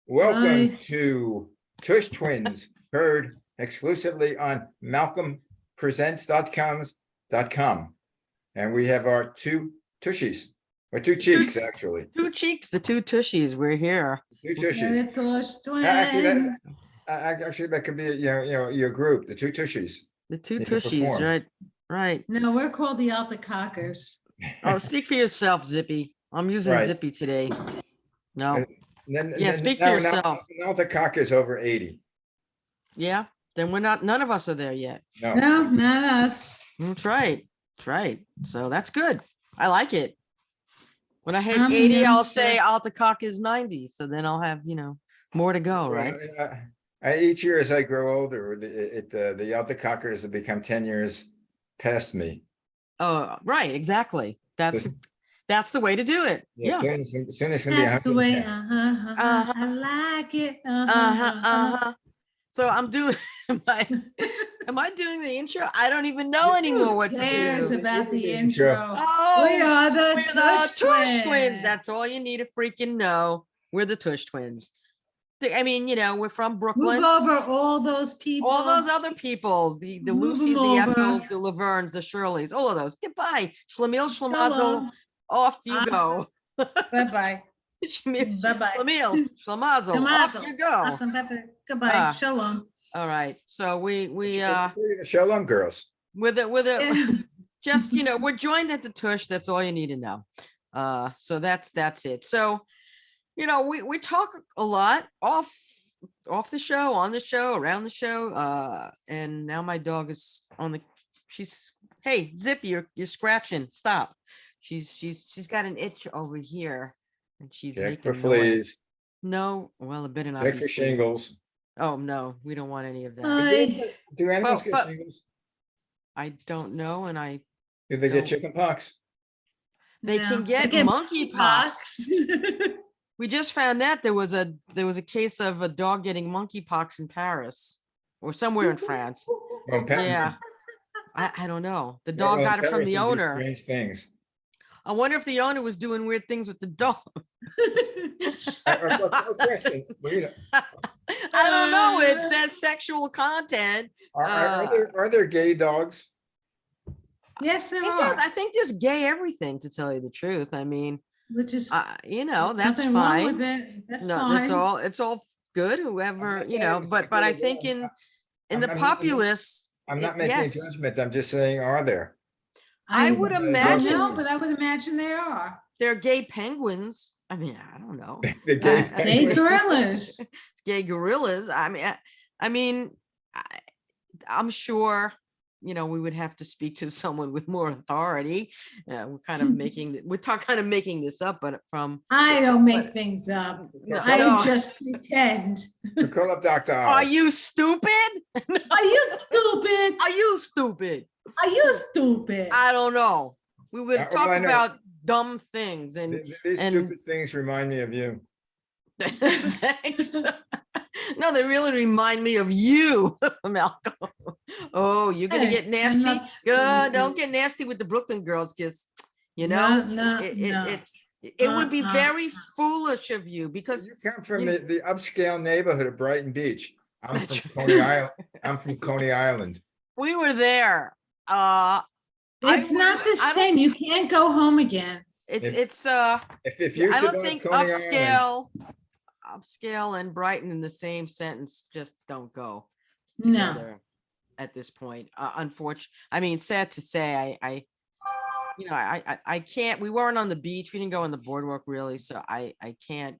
Welcome Hi. to Tush Twins, heard exclusively on malcolmpresents.com. And we have our two Tushies, or two cheeks, actually. Two cheeks, the two tushies. We're here. Two We're Tushies. the Tush Actually, twins. that could be, your group, the two Tushies. The two They can tushies, perform. right? Right. No, we're called the Alta Cockers. Oh, speak for yourself, Zippy. I'm using Right. Zippy today. No. Then, Yeah, speak for yourself. Now the cock is over 80. Yeah. Then we're not. None of us are there yet. No. No, not us. That's right. That's right. So that's good. I like it. When I hit I'm 80, I'll youngster. say Alta Cock is 90. So then I'll have, more to go, right? Each year as I grow older, the Alta Cockers have become 10 years past me. Oh, right. Exactly. That's the way to do it. Yeah. Soon it's gonna be That's the way. 110. I like it. So I'm doing. Am I doing the intro? I don't even know anymore what to Cares do. about the Intro. intro. Oh, We are the we're Tush Tush twins. twins. That's all you need to freaking know. We're the Tush twins. I mean, we're from Move Brooklyn. over all those people. All those other peoples, the Move Lucys, them the over. Ethels, the Lavernes, the Shirleys, all of those. Goodbye. Schlemiel, Schlemazel, Shalom. off you go. Bye-bye. Schlemiel, Bye-bye. Schlemazel, off Shemazel. you go. Awesome, Pepper. Goodbye. Ah. Shalom. All right. So we Shalom, girls. with it just we're joined at the Tush. That's all you need to know. So that's it. So we talk a lot off the show, on the show, around the show. And now my dog is hey Zippy, you're scratching. Stop. She's got an itch over here and she's Check making for noise. fleas, No, well, it better not check be for fleas. shingles. Oh no, we don't want any of that. Hi. Do animals But- get shingles? I don't know, and Do they get Don't. chicken pox? they No. can get monkeypox. We just found out there was a case of a dog getting monkeypox in Paris or somewhere in France. Well, Yeah, I don't know. The dog well, got it from the parrots do owner. Strange things. I wonder if the owner was doing weird things with the dog. No question. I don't know. It says sexual content. Are there gay dogs? Yes, there I are. think there's gay everything, to tell you the truth. I mean, Which is that's nothing wrong with fine. it. That's No, fine. it's all good. Whoever, not saying it's but good I or think bad. in the I'm- populace, I'm not making a yes. judgment. I'm just saying, are there? I would I imagine don't know, but I would imagine there are. they're gay penguins. I mean, I don't know. The gay Gay Gay penguins? gorillas. Gay gorillas. I mean, I'm sure, we would have to speak to someone with more authority. We're kind of making this up, but I don't make things up. No, I no. just pretend. Call up Dr. Oz. Are you stupid? Are you stupid? Are you stupid? Are you stupid? I don't know. We would well, talk I know. about dumb things and These and- stupid things remind me of you. thanks. No, they really remind me of you, Malcolm. Oh, you're gonna Hey, get I'm nasty. not Don't stupid. get nasty with the Brooklyn girls, because No, it would be Uh-uh. very foolish of you, because You come from you- the upscale neighborhood of Brighton Beach. I'm That's from Coney Island. I'm from Coney Island. we were there. It's not the I don't- same. You can't go home again. It's If you I don't survive think Coney Island, upscale and Brighton in the same sentence just don't go No. together at this point. Unfortunately, I mean, sad to say, I can't. We weren't on the beach. We didn't go on the boardwalk really, so I can't,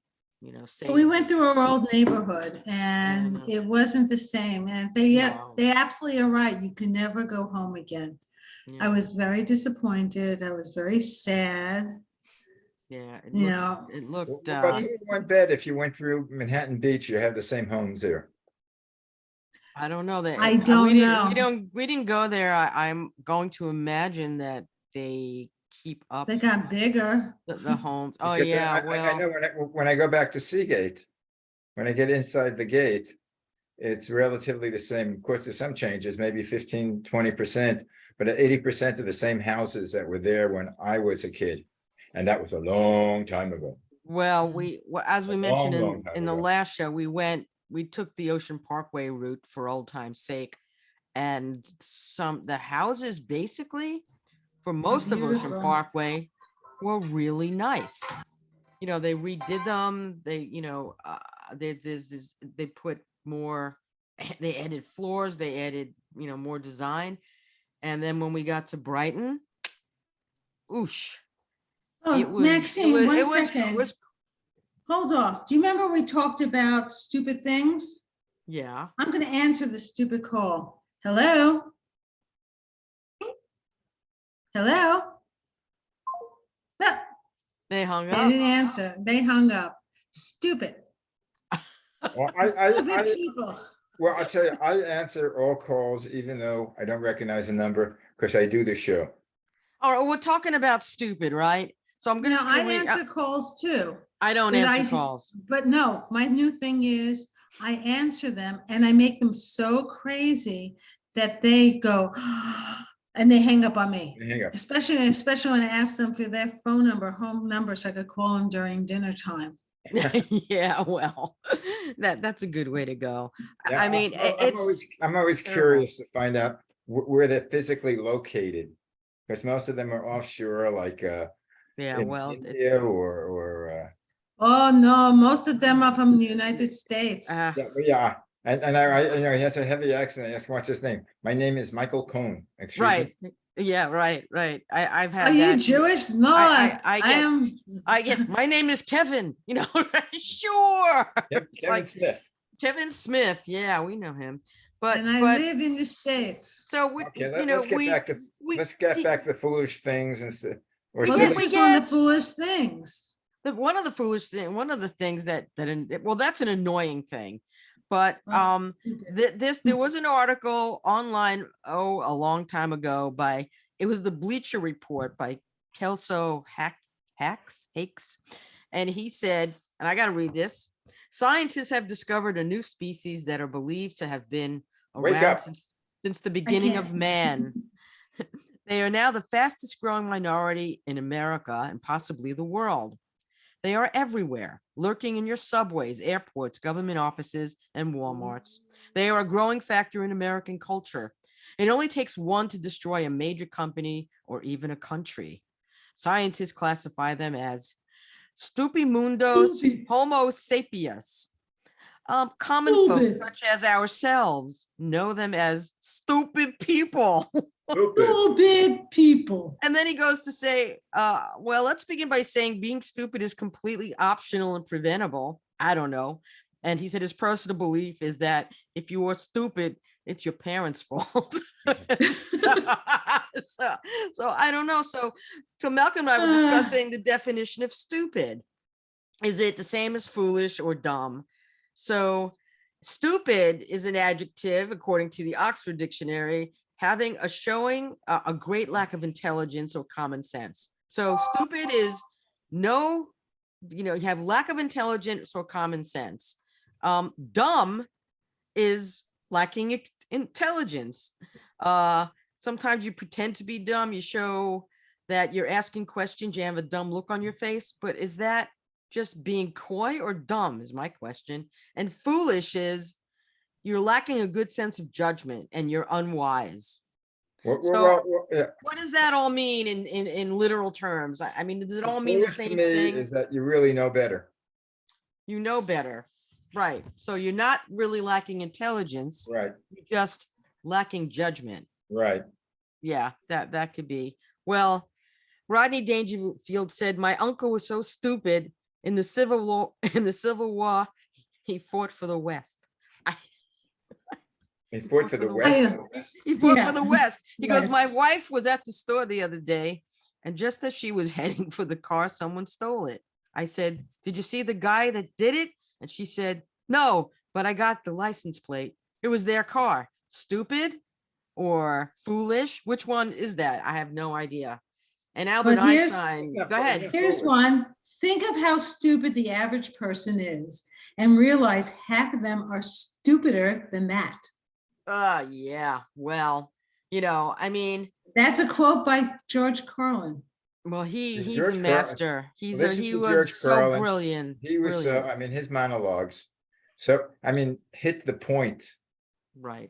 say. We went through our old neighborhood and know. it wasn't the same. And No. they absolutely are right. You can never go home again. I Yeah, was very disappointed. I was very sad. yeah. You know, It Well, looked. about 2 to 1 bed, if you went through Manhattan Beach, you have the same homes there. I don't know that. I don't know. We didn't go there. I'm going to imagine that they keep up They got bigger. the homes. Oh Because yeah, I well, know when I go back to Seagate, when I get inside the gate, it's relatively the same. Of course, there's some changes, maybe 15, 20%, but 80% of the same houses that were there when I was a kid. And that was a long time ago. Well, as we A mentioned long time in the ago. last show, we took the Ocean Parkway route for old time's sake. And the houses basically for most of Ocean beautiful. Parkway were really nice. You know, they redid them. They, there's this, they put more, they added floors, they added, more design. And then when we got to Brighton, oosh, it Oh, was, Maxine, one it second. was, Hold off. Do you remember we talked about stupid things? yeah. I'm going to answer the stupid call. Hello? Hello? No, They hung they up. didn't answer. They hung up. Stupid. Well, Stupid people. well, I'll tell you, I answer all calls, even though I don't recognize the number, because I do the show. All right, we're talking about stupid, right? So I'm Now, I gonna answer calls too. I don't but answer calls. But no, my new thing is I answer them and I make them so crazy that they go and they hang up on me. Hang up. Especially when I ask them for their phone number, home number, so I could call them during dinner time. Yeah, well, that's a good way to go. Yeah, I mean, I'm always terrible. curious to find out where they're physically located. Because most of them are offshore, like yeah, in well, India or Oh, no, most of them are from the United States. yeah. And he has a heavy accent. I asked him, what's his name? My name is Michael Cohn. Excuse right. me. Yeah, right. I've had Are you that. Jewish? No, I get, am. I get, my name is Kevin, sure. It's Kevin like Smith. Kevin Smith. Yeah, we know him. But, And I live in the States. so we, Okay, let's get back to the foolish things instead. Or Well, get- this we is on the get- foolish things. one of the things that well, that's an annoying thing. But Well, stupid. there was an article online a long time ago it was the Bleacher Report by Kelso Hakes, and he said, and I got to read this: scientists have discovered a new species that are believed to have been Wake around up. since the beginning of can't. man. They are now the fastest growing minority in America and possibly the world. They are everywhere, lurking in your subways, airports, government offices, and Walmarts. They are a growing factor in American culture. It only takes one to destroy a major company or even a country. Scientists classify them as stupimundos, Stupid. homo sapiens. Common folks, Stupid. such as ourselves, know them as stupid people. Stupid. Stupid people. And then he goes to say, well, let's begin by saying being stupid is completely optional and preventable. I don't know. And he said his personal belief is that if you are stupid, it's your parents' fault. so I don't know. So Malcolm and I were discussing the definition of stupid. Is it the same as foolish or dumb? So stupid is an adjective, according to the Oxford Dictionary, having a great lack of intelligence or common sense. So stupid is you have lack of intelligence or common sense. Dumb is lacking intelligence. Sometimes you pretend to be dumb. You show that you're asking questions. You have a dumb look on your face, but is that just being coy or dumb is my question. And foolish is you're lacking a good sense of judgment and you're unwise. So what does that all mean in literal terms? I mean, does it all mean the same thing? Is that you really know better. You know better, right? So you're not really lacking intelligence, Right. you're just lacking judgment. Right. Yeah, that could be. Well, Rodney Dangerfield said, my uncle was so stupid in the Civil War, he fought for the West. He fought for the West. He fought for the West. He goes, my West. wife was at the store the other day, and just as she was heading for the car, someone stole it. I said, did you see the guy that did it? And she said, no, but I got the license plate. It was their car. Stupid or foolish? Which one is that? I have no idea. And Albert Einstein, go ahead. Here's one. Think of how stupid the average person is and realize half of them are stupider than that. Yeah. Well, I mean. That's a quote by George Carlin. Well, he's a George Carlin, master. listen He to was George so Carlin. brilliant. He was so, Brilliant. I mean, his monologues. So, I mean, hit the point. Right.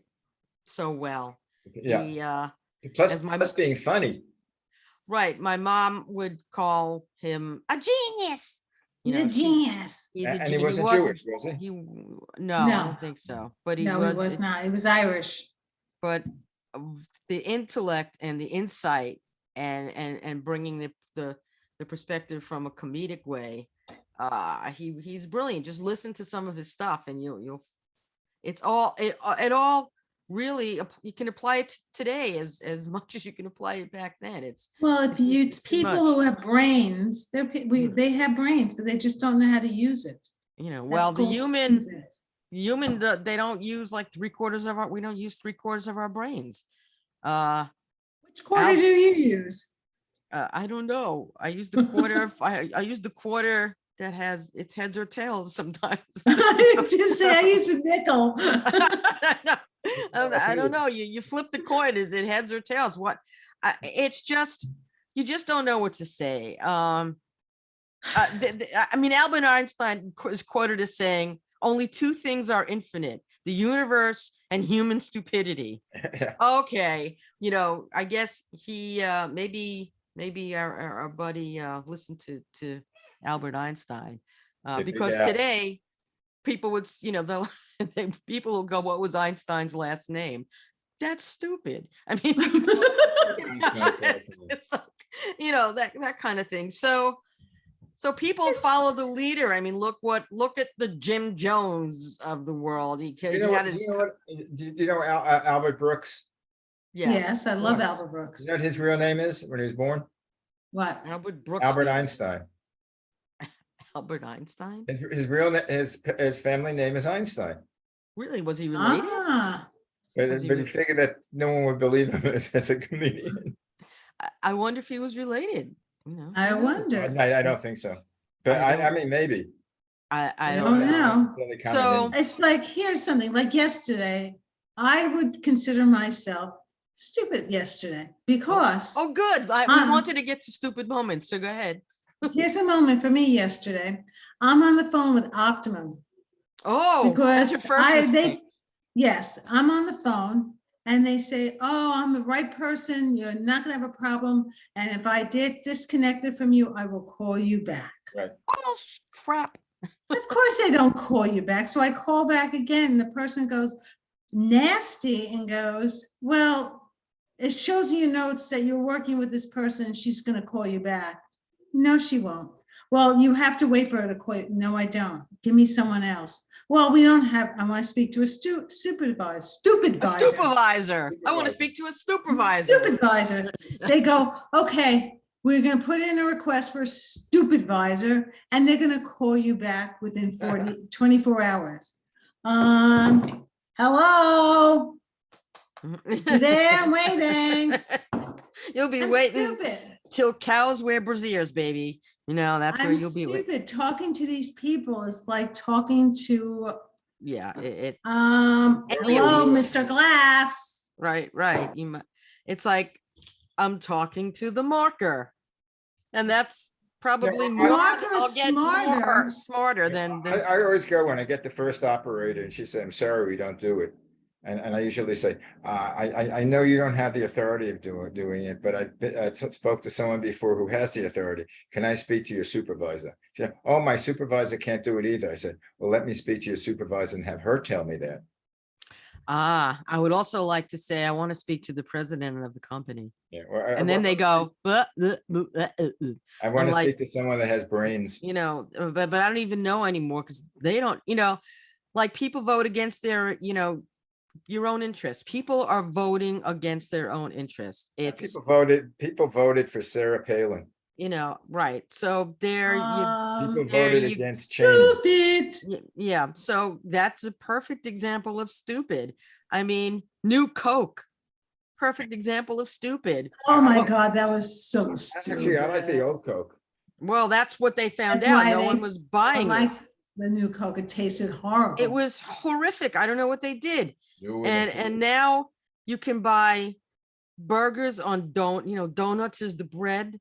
So well. Yeah. He Plus, as my plus being funny. right. My mom would call him a genius. You The know, genius. he's And he he wasn't was Jewish, was he? he no, I No, don't think so. But no, he was not. He was Irish. but the intellect and the insight and bringing the perspective from a comedic way, he's brilliant. Just listen to some of his stuff and you'll it's all it all really you can apply it today as much as you can apply it back then. It's Well, it's too people much. who have brains, they have brains, but they just don't know how to use it. You know, That's well, the called stupid. human they don't use like we don't use 3/4 of our brains. Which quarter Al- do you use? I don't know. I use the quarter. I use the quarter that has its heads or tails sometimes. I just say I use a nickel. I don't know. You flip the coin. Is it heads or tails? It's just you just don't know what to say. I mean, Albert Einstein is quoted as saying, "Only two things are infinite: the universe and human stupidity." Yeah. Okay, you know, I guess he maybe our buddy listened to Albert Einstein because Yeah. today people would they'll people will go, what was Einstein's last name? That's stupid. I mean, it's like, that kind of thing. So people follow the leader. I mean, look at the Jim Jones of the world. He Do you know Albert Brooks? Yes, I love Brooks. Albert Brooks. You know what his real name is when he was born? What? Albert Brooks. Albert Einstein. Albert Einstein. His real his family name is Einstein. Really? Was he related? But Was he he figured that no one would believe him as a comedian. I wonder if he was related. I wonder. I don't think so. But I mean, maybe. I don't know. Really kind So- of It's like, here's something, like yesterday, I would consider myself stupid yesterday because Oh, good. We wanted to get to stupid moments, so go ahead. here's a moment for me yesterday. I'm on the phone with Optimum Oh, because your first mistake. yes, I'm on the phone and they say, "Oh, I'm the right person. You're not gonna have a problem. And if I did disconnected from you, I will call you back." right. Oh, crap. Of course they don't call you back. So I call back again. And the person goes nasty and goes, "Well, it shows in your notes that you're working with this person. She's going to call you back." No, she won't. "Well, you have to wait for her to call you." "No, I don't. Give me someone else." "Well, we don't have, I want to speak to a supervisor. A Supervisor. supervisor. I want to speak to a supervisor. Supervisor. They go, "Okay, we're going to put in a request for a supervisor and they're going to call you back within 24 hours. Hello, today I'm waiting." You'll be I'm waiting stupid. till cows wear brassiere, baby. That's where I'm you'll be with. stupid. Talking to these people is like talking to, Yeah, hello, Mr. Glass. right. It's like I'm talking to the marker, and that's probably more. Marker is I'll get smarter. smarter than this. I always go when I get the first operator and she said, "I'm sorry, we don't do it." And I usually say, I know you don't have the authority of doing it, but I spoke to someone before who has the authority. Can I speak to your supervisor? She said, "Oh, my supervisor can't do it either." I said, "Well, let me speak to your supervisor and have her tell me that." I would also like to say I want to speak to the president of the company. Yeah. Well, And then they go, I want to like- speak to someone that has brains. but I don't even know anymore because they don't, like people vote against their, your own interests. People are voting against their own interests. It's, People voted for Sarah Palin. right. So there People there voted you- against change. Stupid. yeah. So that's a perfect example of stupid. I mean, new Coke, perfect example of stupid. Oh my God, that was so stupid. Actually, I like the old Coke. Well, that's what they found That's out. why No they- one was I buying like it. the new Coke. It tasted horrible. It was horrific. I don't know what they did. New And now you can buy burgers on donuts is the bread.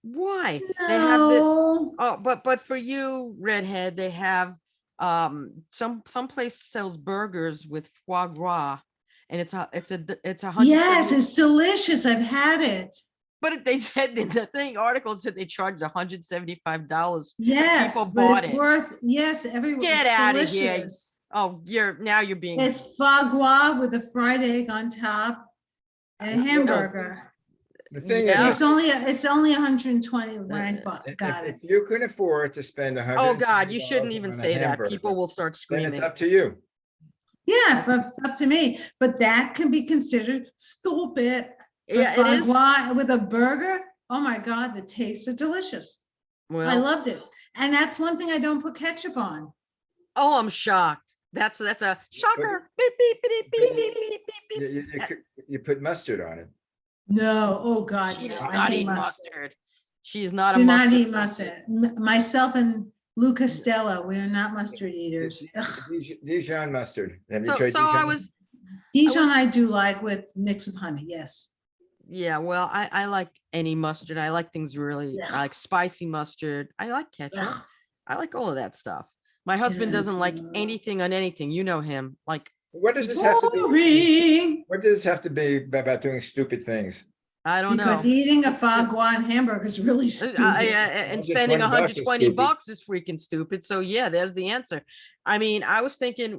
Why? They have the No. oh, but for you, redhead, they have some place sells burgers with foie gras, and it's 170. Yes, it's delicious. I've had it. But they said in the thing article said they charged $175. Yes, People but bought it's it. worth, yes, everyone, Get it's out of here. delicious. Oh, you're being It's foie gras with a fried egg on top and a hamburger. The thing Yeah. is, It's only 120 when I got if it. you can afford to spend Oh God, you shouldn't $120 even on a say that. People hamburger, will start then it's screaming. up to you. Yeah, but it's up to me, but that can be considered stupid. But Yeah, it foie is. gras with a burger, oh my God, the tastes are delicious. I Well, loved it. And that's one thing I don't put ketchup on. oh, I'm shocked. That's a shocker. Beep, beep, beep, beep, beep, beep, beep, beep. You put mustard on it. No, oh God, She no, does I not hate eat mustard. mustard. She's not a Do not mustard eat person. mustard. Myself and Lou Costello, we are not mustard eaters. Ugh. Dijon mustard. Have you So tried so I Dijon? was Dijon I do like with mixed with honey, yes. yeah, well, I like any mustard. I like things really, Yeah. I like spicy mustard. I like ketchup. Ugh. I like all of that stuff. My husband doesn't like anything on anything. You know him. Like, What does this have to be? Boring. What does this have to be about doing stupid things? I don't Because know. eating a foie gras and hamburger is really stupid. And spending $120 is 120 stupid. bucks is freaking stupid. So yeah, there's the answer. I mean, I was thinking,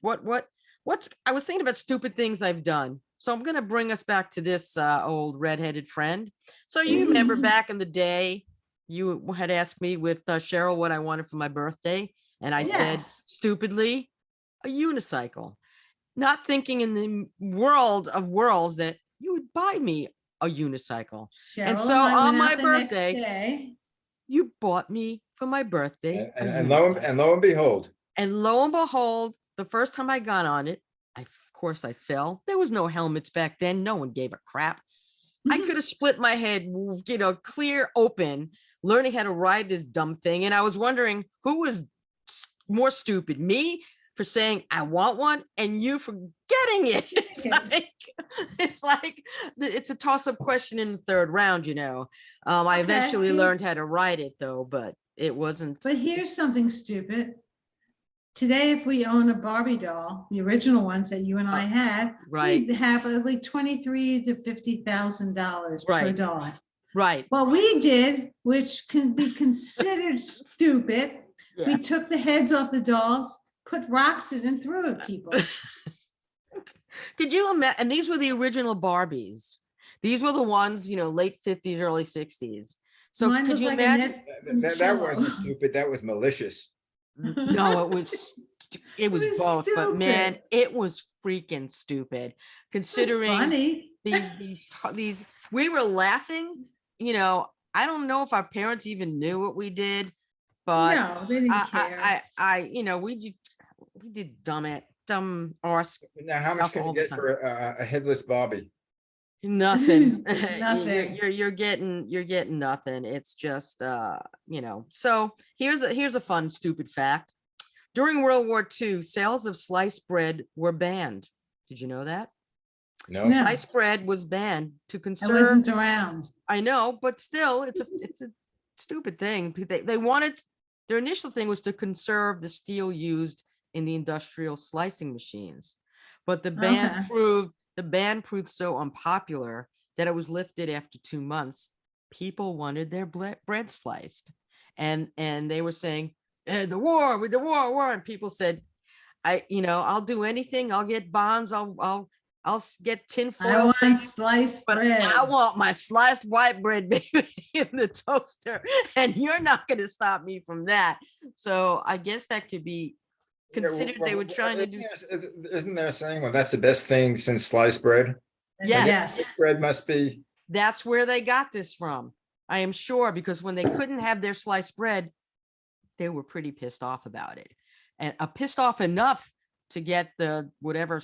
I was thinking about stupid things I've done. So I'm gonna bring us back to this old redheaded friend. So you remember back in the day, you had asked me with Cheryl what I wanted for my birthday, and I said Yes. stupidly, a unicycle, not thinking in the world of worlds that you would buy me a unicycle. And Cheryl so and I on went my out the next birthday, day. you bought me for my birthday a And unicycle. lo and behold, And lo and behold, the first time I got on it, of course I fell. There was no helmets back then. No one gave a crap. I could have split my head, clear open, learning how to ride this dumb thing. And I was wondering who was more stupid, me for saying I want one, and you for getting it. It's a toss-up question in the third round. I Okay, eventually learned here's- how to ride it though, but it wasn't. But here's something stupid. Today, if we own a Barbie doll, the original ones that you and I had, right. we'd have like $23,000 to $50,000 per Right. doll. Right. What we did, which can be considered stupid, Yeah. we took the heads off the dolls, put rocks in and threw at people. Could you imagine? And these were the original Barbies. These were the ones, late 50s, early 60s. So Mine could looked you like a imagine? that wasn't stupid. That was malicious. No, it was was both, but man, stupid. it was freaking stupid. Considering funny. these, we were laughing. I don't know if our parents even knew what we did, but No, they didn't care. we did dumb arse Now, how much stuff can all you the get time. for a headless Bobby? Nothing. Nothing. You're getting nothing. It's just So here's a fun stupid fact. During World War II, sales of sliced bread were banned. Did you know that? No. No. Sliced bread was banned to I conserve. wasn't around. I know, but still, it's a stupid thing. They wanted, their initial thing was to conserve the steel used in the industrial slicing machines, but the ban proved so unpopular that it was lifted after 2 months. People wanted their bread sliced, and they were saying, the war, and people said, I'll do anything. I'll get bonds. I'll get tinfoil. I want sliced but bread. I want my sliced white bread, baby, in the toaster, and you're not going to stop me from that. So I guess that could be considered. They were trying to do. Isn't there a saying? Well, that's the best thing since sliced bread. Yes. Sliced bread must be. That's where they got this from. I am sure, because when they couldn't have their sliced bread, they were pretty pissed off about it, and pissed off enough to get the whatever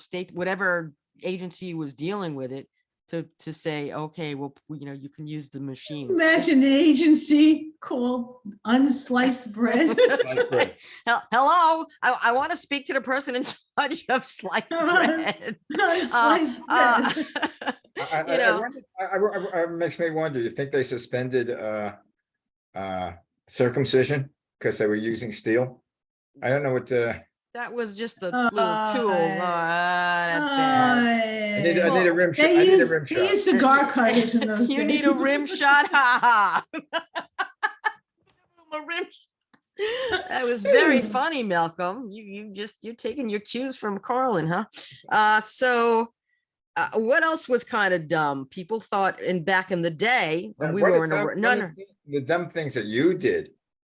agency was dealing with it to say, okay, well, you can use the machines. Imagine the agency called Unsliced Bread. Sliced bread. Hello, I want to speak to the person in charge of sliced bread. Unsliced Uh, bread. you know, It makes me wonder, you think they suspended circumcision because they were using steel? I don't know what that was just a little tool. That's Oh, bad. I need a rim shot. They I need a used, rim they shot. used cigar cutters in those You days. need a rim shot. Ha ha. A rim. That was very funny, Malcolm. You're taking your cues from Carlin, huh? So what else was kind of dumb? People thought back in the day when we What were is in that- a what none. is the dumb things that you did?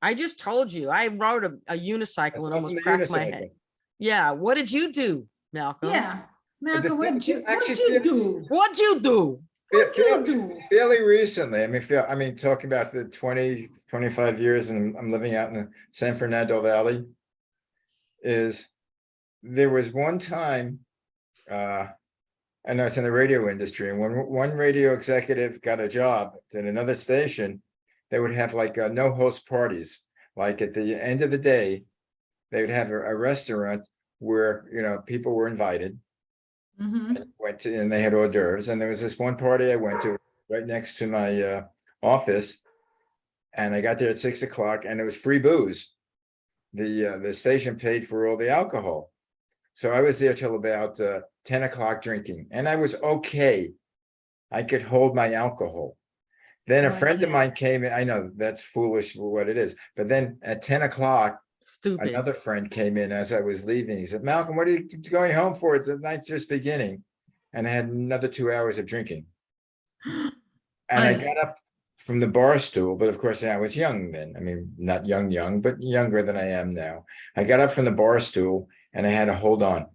I just told you I rode a unicycle and Aside almost from the cracked my head. unicycle. Yeah. What did you do, Malcolm? Yeah, Malcolm, what'd you Actually, do? What'd you do? What'd you do? Fairly recently, I mean, talking about the 20, 25 years, and I'm living out in the San Fernando Valley, is there was one time, I know it's in the radio industry, and when one radio executive got a job at another station, they would have like no host parties. Like at the end of the day, they would have a restaurant where, people were invited. Mhm. Went to, and they had hors d'oeuvres, and there was this one party I went to right next to my office, and I got there at 6 o'clock, and it was free booze. The station paid for all the alcohol, so I was there till about 10 o'clock drinking, and I was okay. I could hold my alcohol. Then a friend of mine came in. I know that's foolish for what it is, but then at 10 o'clock, Stupid. another friend came in as I was leaving. He said, "Malcolm, what are you going home for? The night's just beginning." And I had another 2 hours of drinking. And I got up from the bar stool, but of course I was young then. I mean, not young, but younger than I am now. I got up from the bar stool and I had to hold on.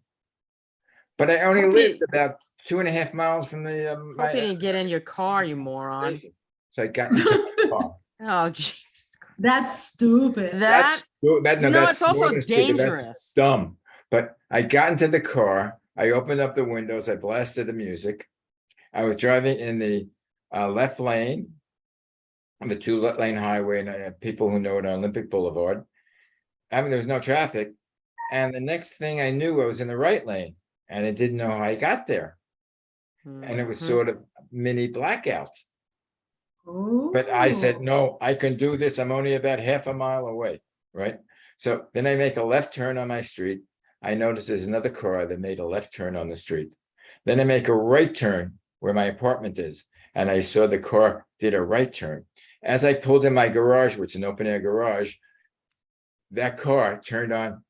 But I only Hope lived you- about 2.5 miles from the Hope you didn't get in your car, you moron. station. So I got into my car. Oh, Jesus Christ. That's stupid. That, No, it's that's also more than stupid. That's dangerous. dumb. But I got into the car. I opened up the windows. I blasted the music. I was driving in the left lane, on the 2-lane highway, and people who know it on Olympic Boulevard. I mean, there was no traffic. And the next thing I knew, I was in the right lane, and I didn't know how I got there. And it was Mhm. sort of mini blackout. But I said, Ooh. no, I can do this. I'm only about half a mile away, right? So then I make a left turn on my street. I notice there's another car that made a left turn on the street. Then I make a right turn where my apartment is, and I saw the car did a right turn. As I pulled in my garage, which is an open air garage, that car turned on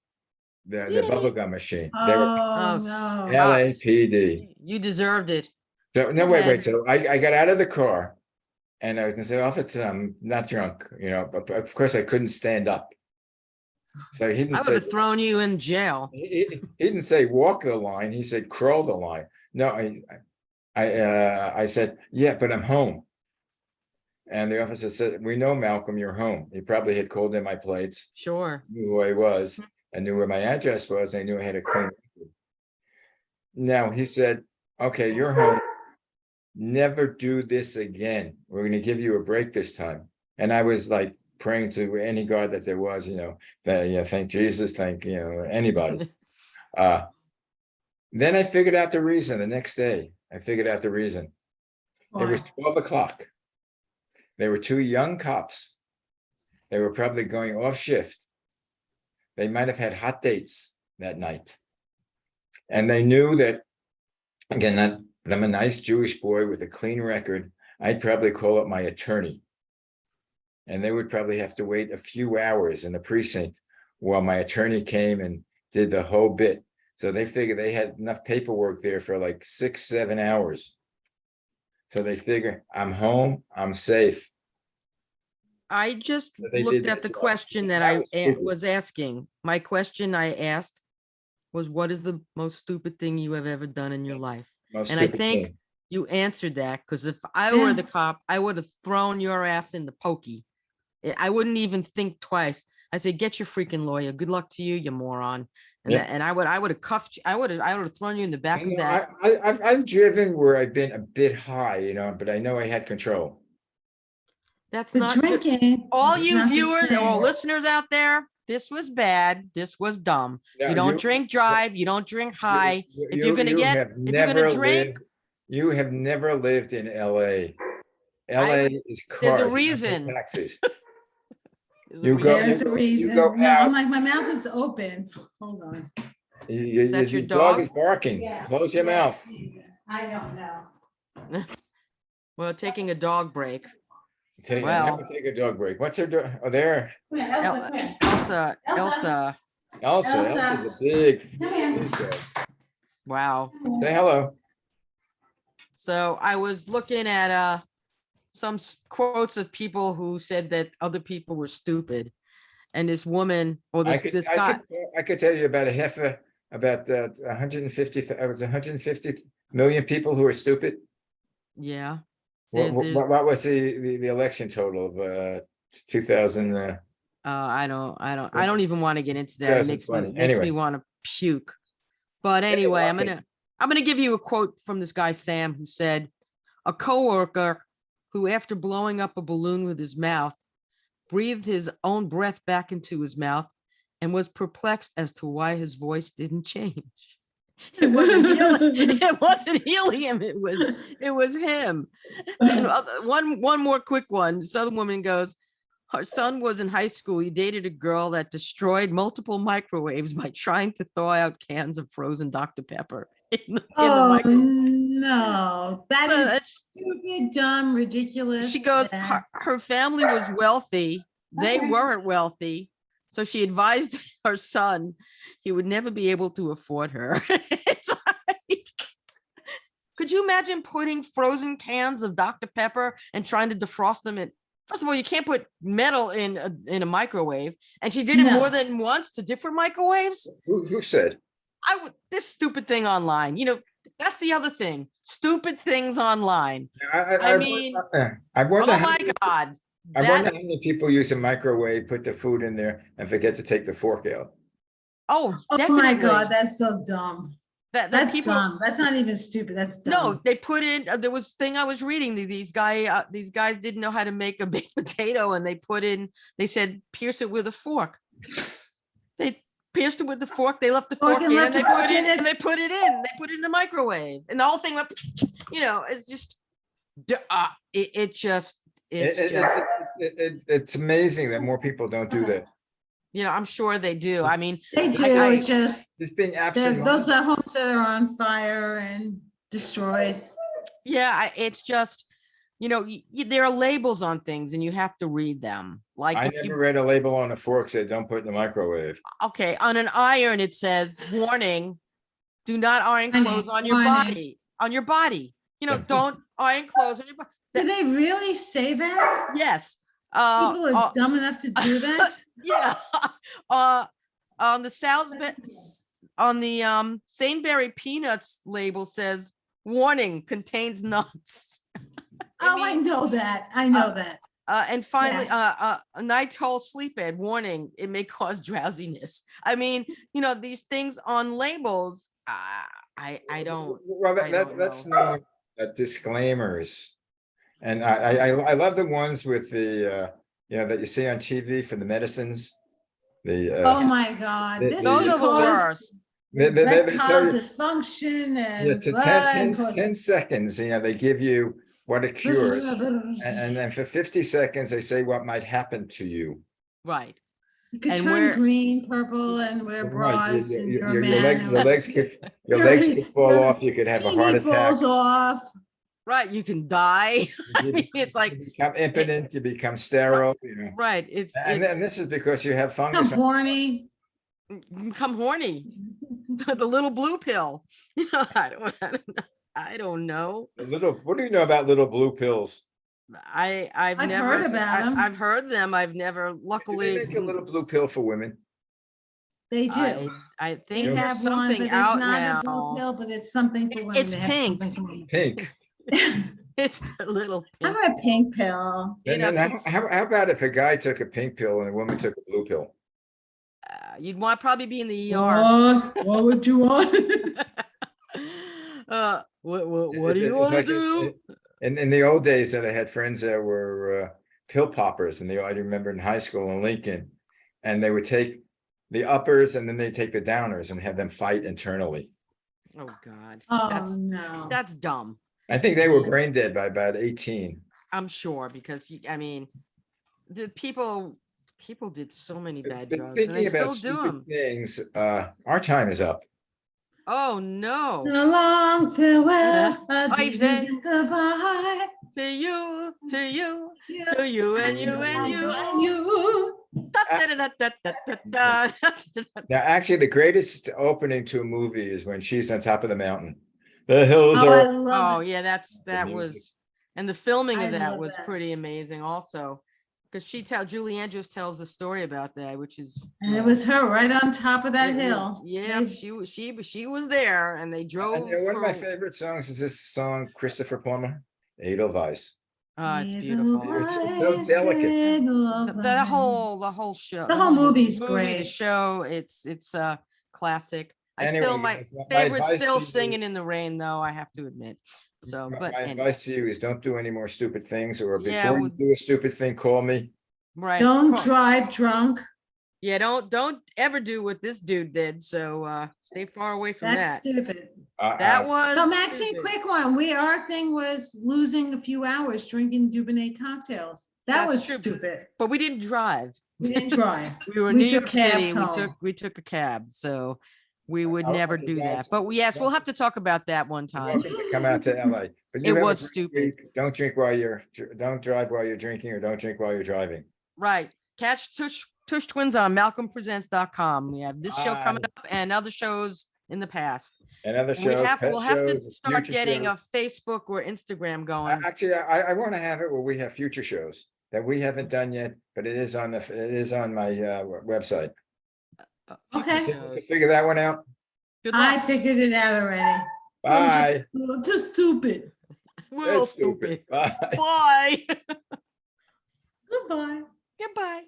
the bubble gum machine. They were Oh, Oh, no. LAPD. You deserved it. So no, wait. And- So I got out of the car, and I was gonna say, officer, I'm not drunk, but of course I couldn't stand up. So he I didn't would say, have thrown you in jail. he didn't say walk the line. He said crawl the line. No, I said, yeah, but I'm home. And the officer said, we know, Malcolm, you're home. He probably had called in my plates, Sure. knew who I was, and knew where my address was. I knew I had a clean record. Now he said, okay, you're home. Never do this again. We're going to give you a break this time. And I was like praying to any God that there was, that, thank Jesus, thank, anybody. Then I figured out the reason the next day. I figured out the reason. It was 12 o'clock. There were two young cops. They were probably going off shift. They might have had hot dates that night. And they knew that, again, that I'm a nice Jewish boy with a clean record. I'd probably call up my attorney. And they would probably have to wait a few hours in the precinct while my attorney came and did the whole bit. So they figured they had enough paperwork there for like 6-7 hours. So they figure I'm home, I'm safe. I just But they looked did at that the to us. question that That I was stupid. was asking. My question I asked was, what is the most stupid thing you have ever done in your life? Most And I stupid think thing. you answered that, because if I were Yeah. the cop, I would have thrown your ass in the pokey. I wouldn't even think twice. I say, get your freaking lawyer. Good luck to you, you moron. And Yeah. and I would have cuffed you. I would have thrown you in the back You of know, that. I've driven where I've been a bit high, but I know I had control. That's But not drinking. all is you not the viewers or same. listeners out there. This was bad. This was dumb. No, You don't drink drive. You don't drink high. If you're gonna If if you're gonna drink, you have never lived in LA. I- LA is there's a cars, not reason. taxes. there's You go- There's a you reason. go No, out- I'm like, my mouth is open. Hold on. that your Your dog? dog is barking. Yeah, Close your yes. mouth. I don't know. Well, taking a dog break. Never Well. take a dog break. What's her dog? Oh, there. Come here, Elsa, come here. Elsa, Elsa. Elsa's a big Come here. dog. wow. Say hello. So I was looking at some quotes of people who said that other people were stupid, and this woman or this guy. I could tell you about about 150. I was 150 million people who are stupid. Yeah. What was the election total of 2000? I don't even want to get into that. It makes me 2020. Anyway. want to puke. But anyway, I'm gonna give you a quote from this guy Sam, who said, a coworker who, after blowing up a balloon with his mouth, breathed his own breath back into his mouth and was perplexed as to why his voice didn't change. It wasn't helium. It wasn't helium. It was him. And one more quick one. This other woman goes, her son was in high school. He dated a girl that destroyed multiple microwaves by trying to thaw out cans of frozen Dr. Pepper in the Oh, microwave. no, that Uh, is stupid, dumb, ridiculous. She goes, and- her family was wealthy. They Okay. weren't wealthy. So she advised her son he would never be able to afford her. It's like, could you imagine putting frozen cans of Dr. Pepper and trying to defrost them? First of all, you can't put metal in a microwave. And she did it No. more than once to different microwaves. Who said? This stupid thing online, that's the other thing. Stupid things online. I mean, I wonder. Oh my God. I wonder how many people use a microwave, put the food in there, and forget to take the fork out. Oh, Oh definitely. my God, that's so dumb. That That's people, dumb. That's not even stupid. That's dumb. no, they put in. There was thing I was reading. These guys didn't know how to make a baked potato, and they put in. They said pierce it with a fork. They pierced it with the fork. They left the fork in, and they put it. And they put it in. They put it in the microwave, and the whole thing went. It's just. It's amazing that more people don't do that. I'm sure they do. I mean, They do. It's just Just being absent. those are homes that are on fire and destroyed. yeah, it's just, there are labels on things, and you have to read them. Like, I never read a label on a fork said don't put in the microwave. okay, on an iron it says, warning, do not iron clothes on your body. On your body. Don't iron clothes on your body. Do they really say that? Yes. People are dumb enough to do that? Yeah. On the Sainberry peanuts label says, warning, contains nuts. I know that. I know that. And finally, Yes. a nitrile sleep aid, warning, it may cause drowsiness. I mean, these things on labels, I don't. Well, that's known disclaimers. And I love the ones with the that you see on TV for the medicines. Oh my God. This Those are the worst. They tell erectile you, dysfunction and to blood 10 seconds, they give you what it cures. And then for 50 seconds, they say what might happen to you. Right. You could and turn we're- green, purple, and wear Right, bras. And you're a your man. legs could fall off. You could have a heart Bikini attack. falls off. Right. You can die. You It's like, become impotent. You become sterile. right. It's And this is because you have I'm fungus. horny. become horny. The little blue pill. I don't know. What do you know about little blue pills? I've never heard about 'em. I've heard them. I've never, They luckily. make a little blue pill for women. They do. I They think there's have one, but something it's out not a blue now. pill, but it's something for women. It's They have pink. something for women. Pink. It's the little I'm pink. a pink pill. You And then know, how about if a guy took a pink pill and a woman took a blue pill? you'd want probably be in the ER. What would you want? What do you It's want to like do? in the old days that I had friends that were pill poppers, and I remember in high school in Lincoln, and they would take the uppers and then they take the downers and have them fight internally. Oh God, Oh, no. that's dumb. I think they were brain dead by about 18. I'm sure because I mean, the people did so many bad But drugs and they thinking still about do stupid them. things, our time is up. Oh no. A long farewell, a I deep say- goodbye. To you, to you, You to you and you and and you and you. you. Now, actually, the greatest opening to a movie is when she's on top of the mountain. The hills Oh, I are. love Oh it. yeah, that music. was, and the filming I of that love was that. pretty amazing also. Because Julie Andrews tells the story about that, which is. And it was her right on top of that it was- hill. Yeah, They- she was there and they And drove. one of my for- favorite songs is this song, Christopher Plummer, Edelweiss. It's beautiful. It's so delicate. The whole show. The whole movie's The great. show, it's a classic. Anyway, My guys, my favorite advice still to you- Singing in the Rain though, I have to admit. So, but My anyway, advice to you is don't do any more stupid things, or Yeah, before you do a stupid thing, call me. right. Don't cool. drive drunk. Yeah, don't ever do what this dude did. So stay far away from That's that. stupid. That was So Maxine, stupid. quick one. Our thing was losing a few hours drinking Dubonnet cocktails. That That's was true. stupid. But we didn't drive. We didn't drive. We were in We New took York City. cabs home. We took a cab. So we would I'll- never okay, do guys, that. But yes, we'll have to talk about that one You're time. welcome to come out to LA. But you It have a was great stupid. week. Don't drive while you're drinking, or don't drink while you're driving. Right. Catch Tush Twins on malcolmpresents.com. We have this show coming Bye. up and other shows in the past. And other And shows, pet we'll have to shows, start future getting shows. a Facebook or Instagram going. Actually, I want to have it where we have future shows that we haven't done yet, but it is on my website. Future Okay. shows. Figure that one out. Good I luck. figured it out already. Bye. I'm just stupid. We're all That's stupid. Bye. Bye. Goodbye. Goodbye.